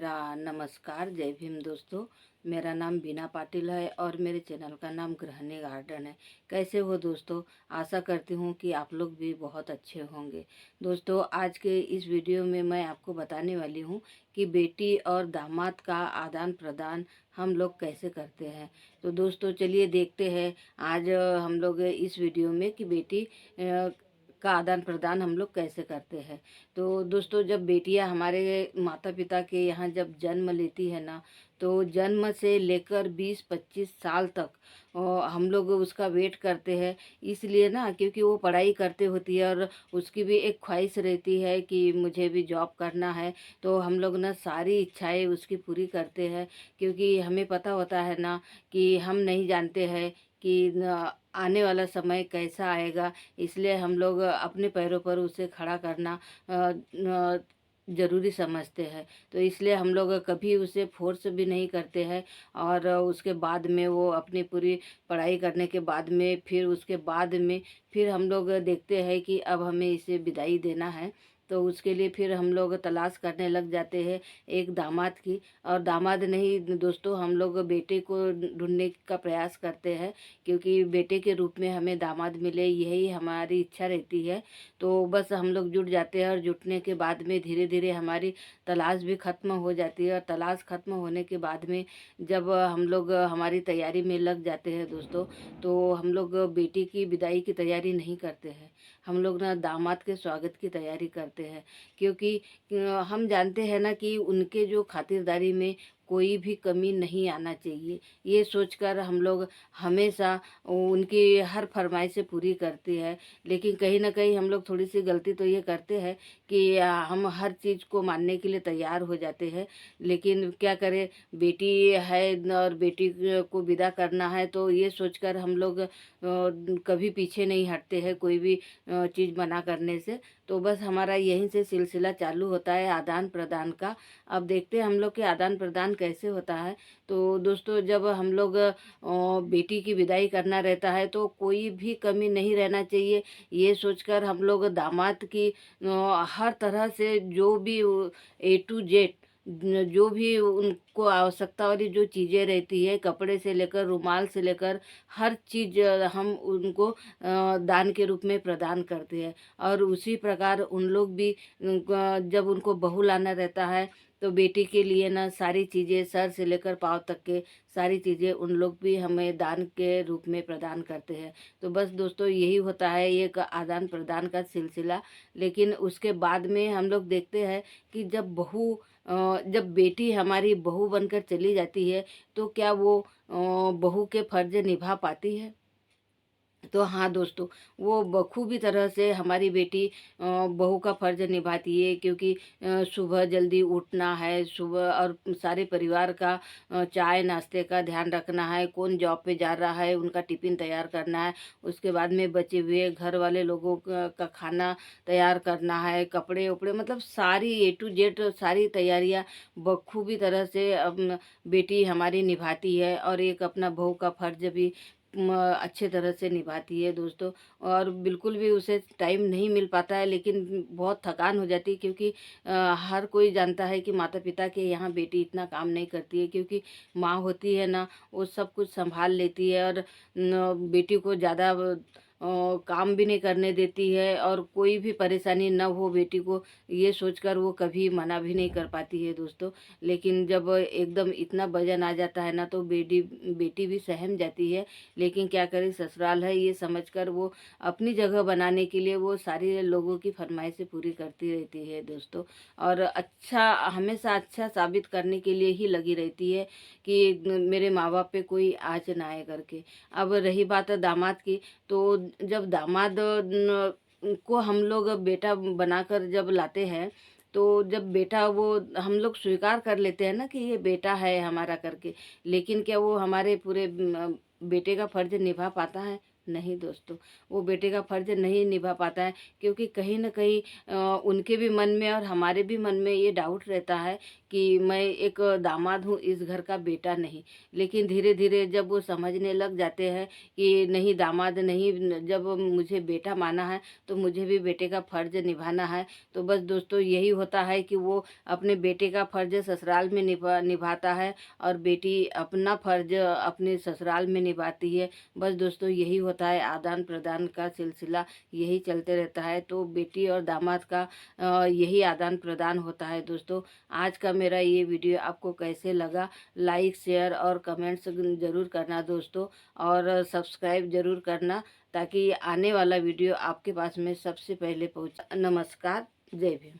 मेरा नमस्कार, जय भीम दोस्तों। मेरा नाम बीना पाटिल है और मेरे चैनल का नाम गृहिणी गार्डन है। कैसे हो दोस्तों? आशा करती हूँ कि आप लोग भी बहुत अच्छे होंगे। दोस्तों, आज के इस वीडियो में मैं आपको बताने वाली हूँ कि बेटी और दामाद का आदान प्रदान हम लोग कैसे करते हैं। तो दोस्तों चलिए देखते हैं आज हम लोग इस वीडियो में कि बेटी का आदान प्रदान हम लोग कैसे करते हैं। तो दोस्तों, जब बेटियां हमारे माता पिता के यहाँ जब जन्म लेती है ना, तो जन्म से लेकर 20-25 साल तक हम लोग उसका वेट करते हैं। इसलिए ना, क्योंकि वो पढ़ाई करते होती है और उसकी भी एक ख्वाहिश रहती है कि मुझे भी जॉब करना है। तो हम लोग ना सारी इच्छाएं उसकी पूरी करते हैं, क्योंकि हमें पता होता है ना कि हम नहीं जानते हैं कि आने वाला समय कैसा आएगा। इसलिए हम लोग अपने पैरों पर उसे खड़ा करना ज़रूरी समझते हैं। तो इसलिए हम लोग कभी उसे फोर्स भी नहीं करते हैं। और उसके बाद में वो अपनी पूरी पढ़ाई करने के बाद में फिर उसके बाद में फिर हम लोग देखते हैं कि अब हमें इसे विदाई देना है। तो उसके लिए फिर हम लोग तलाश करने लग जाते हैं एक दामाद की। और दामाद नहीं दोस्तों, हम लोग बेटे को ढूंढने का प्रयास करते हैं, क्योंकि बेटे के रूप में हमें दामाद मिले, यही हमारी इच्छा रहती है। तो बस हम लोग जुट जाते हैं और जुटने के बाद में धीरे धीरे हमारी तलाश भी ख़त्म हो जाती है। और तलाश ख़त्म होने के बाद में जब हम लोग हमारी तैयारी में लग जाते हैं दोस्तों, तो हम लोग बेटी की विदाई की तैयारी नहीं करते हैं। हम लोग ना दामाद के स्वागत की तैयारी करते हैं, क्योंकि हम जानते हैं ना कि उनके जो खातिरदारी में कोई भी कमी नहीं आना चाहिए। ये सोचकर हम लोग हमेशा उनकी हर फरमाइशें पूरी करते हैं। लेकिन कहीं न कहीं हम लोग थोड़ी सी गलती तो ये करते हैं कि हम हर चीज़ को मानने के लिए तैयार हो जाते हैं। लेकिन क्या करें, बेटी है और बेटी को विदा करना है, तो ये सोचकर हम लोग कभी पीछे नहीं हटते हैं कोई भी चीज़ मना करने से। तो बस हमारा यहीं से सिलसिला चालू होता है आदान प्रदान का। अब देखते हैं हम लोग के आदान प्रदान कैसे होता है। तो दोस्तों, जब हम लोग बेटी की विदाई करना रहता है तो कोई भी कमी नहीं रहना चाहिए। ये सोचकर हम लोग दामाद की हर तरह से जो भी ए टू जेड जो भी उनको आवश्यकता वाली जो चीज़ें रहती है, कपड़े से लेकर रुमाल से लेकर हर चीज़ हम उनको दान के रूप में प्रदान करते हैं। और उसी प्रकार उन लोग भी जब उनको बहू लाना रहता है, तो बेटी के लिए ना सारी चीज़ें सर से लेकर पाँव तक के सारी चीज़ें उन लोग भी हमें दान के रूप में प्रदान करते हैं। तो बस दोस्तों, यही होता है एक आदान प्रदान का सिलसिला। लेकिन उसके बाद में हम लोग देखते हैं कि जब बेटी हमारी बहू बनकर चली जाती है, तो क्या वो बहू के फर्ज निभा पाती है? तो हाँ दोस्तों, वो बखूबी तरह से हमारी बेटी बहू का फ़र्ज़ निभाती है, क्योंकि सुबह जल्दी उठना है, सुबह और सारे परिवार का चाय नाश्ते का ध्यान रखना है, कौन जॉब पे जा रहा है उनका टिफ़िन तैयार करना है, उसके बाद में बचे हुए घर वाले लोगों का खाना तैयार करना है, कपड़े-वपड़े मतलब सारी ए टू जेड सारी तैयारियाँ बखूबी तरह से बेटी हमारी निभाती है। और एक अपना बहू का फ़र्ज़ भी अच्छे तरह से निभाती है दोस्तों। और बिल्कुल भी उसे टाइम नहीं मिल पाता है, लेकिन बहुत थकान हो जाती है, क्योंकि हर कोई जानता है कि माता पिता के यहाँ बेटी इतना काम नहीं करती है, क्योंकि माँ होती है ना, वो सब कुछ संभाल लेती है और बेटी को ज़्यादा काम भी नहीं करने देती है। और कोई भी परेशानी न हो बेटी को, ये सोचकर वो कभी मना भी नहीं कर पाती है दोस्तों। लेकिन जब एकदम इतना वजन आ जाता है ना, तो बेटी बेटी भी सहम जाती है। लेकिन क्या करें, ससुराल है ये समझकर वो अपनी जगह बनाने के लिए वो सारी लोगों की फरमाइशें पूरी करती रहती है दोस्तों। और अच्छा, हमेशा अच्छा साबित करने के लिए ही लगी रहती है कि मेरे माँ बाप पे कोई आँच ना आए करके। अब रही बात दामाद की, तो जब दामाद को हम लोग बेटा बनाकर जब लाते हैं, तो जब बेटा वो हम लोग स्वीकार कर लेते हैं ना कि ये बेटा है हमारा करके। लेकिन क्या वो हमारे पूरे बेटे का फर्ज निभा पाता है? नहीं दोस्तों, वो बेटे का फ़र्ज़ नहीं निभा पाता है, क्योंकि कहीं न कहीं उनके भी मन में और हमारे भी मन में ये डाउट रहता है कि मैं एक दामाद हूँ, इस घर का बेटा नहीं। लेकिन धीरे-धीरे जब वो समझने लग जाते हैं कि नहीं, दामाद नहीं, जब मुझे बेटा माना है, तो मुझे भी बेटे का फ़र्ज़ निभाना है। तो बस दोस्तों, यही होता है कि वो अपने बेटे का फ़र्ज़ ससुराल में निभाता है और बेटी अपना फ़र्ज़ अपने ससुराल में निभाती है। बस दोस्तों, यही होता है, आदान-प्रदान का सिलसिला यही चलते रहता है। तो बेटी और दामाद का यही आदान-प्रदान होता है दोस्तों। आज का मेरा ये वीडियो आपको कैसे लगा? लाइक, शेयर और कमेंट्स ज़रूर करना दोस्तों, और सब्सक्राइब ज़रूर करना, ताकि आने वाला वीडियो आपके पास में सबसे पहले पहुँचे। नमस्कार, जय भीम।